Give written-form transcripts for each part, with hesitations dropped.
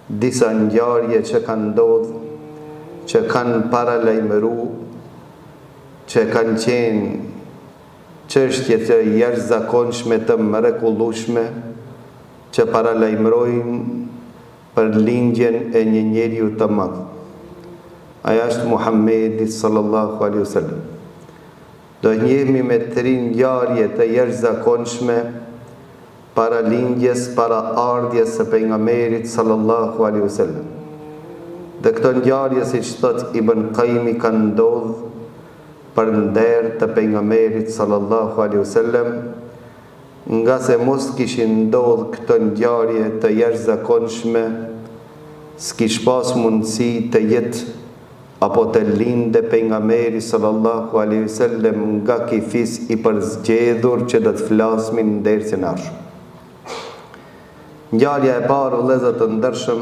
disa ngjarje që kanë ndodhur, që kanë paralajmëru, që kanë qenë çështje të jashtëzakonshme të mrekullueshme, që paralajmërojnë për lindjen e një njeriu të madh. Ai është Muhamedi sallallahu alaihi wasallam. Do njehemi me 3 ngjarje të jashtëzakonshme para lindjes, para ardhjes së pejgamberit sallallahu alaihi wasallam. Dhe këto ngjarje, siç thot Ibn Qayyim, kanë ndodhur për nder të pejgamberit sallallahu alaihi wasallam, nga se mos kishin ndodhur këto ngjarje të jashtëzakonshme, s'kish pas mundësi të jetë apo të linde pejgamberi sallallahu alaihi wasallam nga ky fis i përzgjedhur që do të flasmin në dersin e ardhshëm. Ngjarja e parë, vëllezër të ndershëm,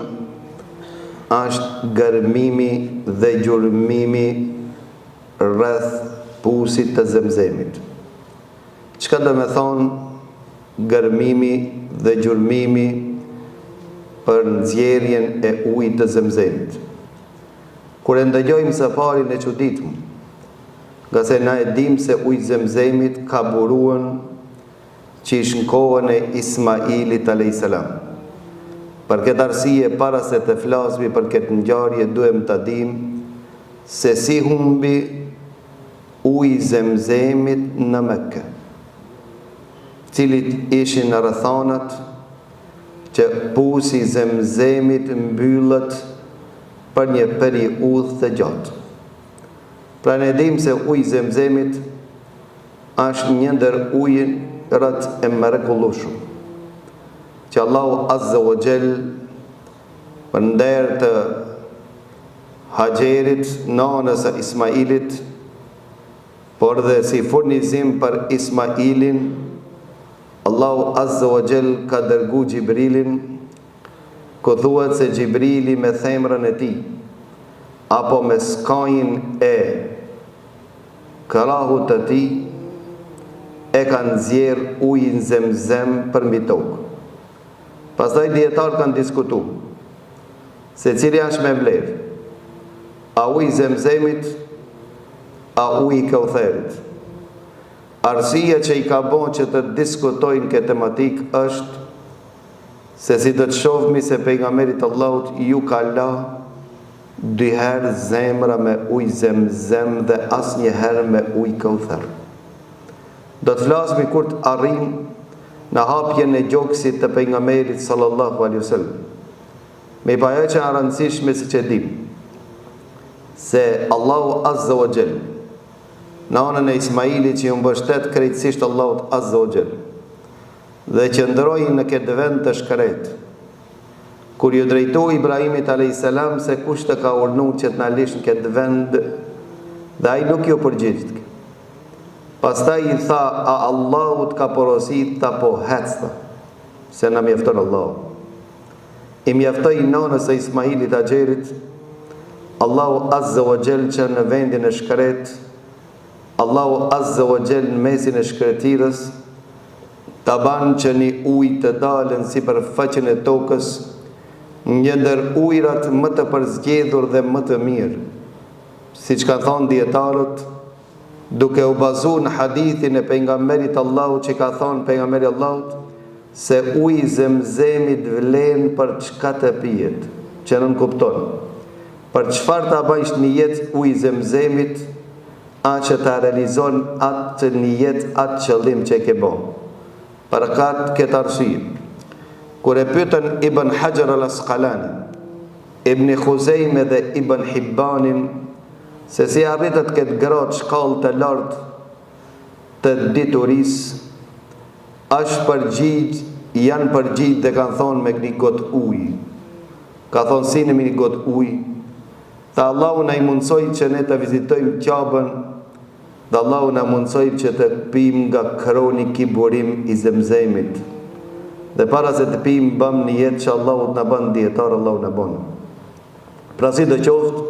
është gërmimi dhe gjurmimi rreth pusit të Zemzemit. Çka do me thonë gërmimi dhe gjurmimi për nxjerrjen e ujit të Zemzemit? Kur e ndëgjojmë së pari ne çuditëm, nga se na e dim se uji Zemzemit ka buruan që ish në kohën e Ismailit a.s. Për këtë arsye, para se të flasmi për këtë ngjarje, duhem të dim se si humbi uji Zemzemit në Mekë, cilit ishin rrethanat që pusi Zemzemit mbyllët për një periudhë të gjatë. Pra ne dim se uji Zemzemit është një ndër ujërat e mrekullueshëm që Allahu Azza wa Jall për nder të Haxherit, nanës së Ismailit, por dhe si furnizim për Ismailin, Allahu Azza wa Jall ka dërgu Gjibrilin, ku thuhet se Gjibrili me themrën e tij apo me skajin e krahut të tij e kanë nxjerr ujin Zemzem për mbi tokë. Pastaj dietarët kanë diskutuar se cili është më vlerë, a uji Zemzemit, a uji i Kautherit. Arsyeja që i ka bën që të diskutojnë këtë tematik është se si do të shohmi se pejgamberit Allahut ju ka la 2 herë zemra me ujë Zemzem dhe asnjëherë me ujë Kauther. Do të flasmi kur të arrijmë në hapjen e gjoksit të pejgamberit sallallahu alaihi wasallam. Me pa ajo që është rëndësishme, siç e dim, se Allahu Azza wa Jall në anën e Ismailit që ju mbështet krejtësisht Allahut Azza wa Jall dhe që ndroi në këtë vend të shkret, kur ju drejtoi Ibrahimit a.s. se kush të ka urdhëruar që të na lish në këtë vend, dhe ai nuk ju përgjigj. Pastaj i tha, a Allahut ka porosit, tha po hecta, se na mjafton Allahu. I mjaftoi nanës së Ismailit, Haxherit, Allahu Azza wa Jall që në vendin e shkret, Allahu Azza wa Jall në mesin e shkretirës, ta ban që një ujë të dalën si për faqen e tokës, një ndër ujërat më të përzgjedhur dhe më të mirë, siç ka thonë dietarët, duke u bazuar në hadithin e pejgamberit Allahut që ka thonë pejgamberi Allahut se uji Zemzemit vlen për çka të pijet, që nën kupton. Për çfarë ta bësh nijet uji Zemzemit, a që ta realizon atë nijet, atë qëllim që ke bën. Për këtë arsye, kur e pyetën Ibn Hajar al-Asqalani, Ibn Khuzejme dhe Ibn Hibbanin se si arritët këtë gradë shkallë të lartë të diturisë, janë përgjigj dhe kanë thonë me një gotë ujë. Ka thonë si në një gotë ujë. Tha Allahu na i mundsoj që ne të vizitojmë Ka'bën, dhe Allahu na mundsoj që të pim nga kroni ky burim i Zemzemit. Dhe para se të pim bëm një jetë që Allahu na bën dietar, Allahu na bën. Pra si do qoftë,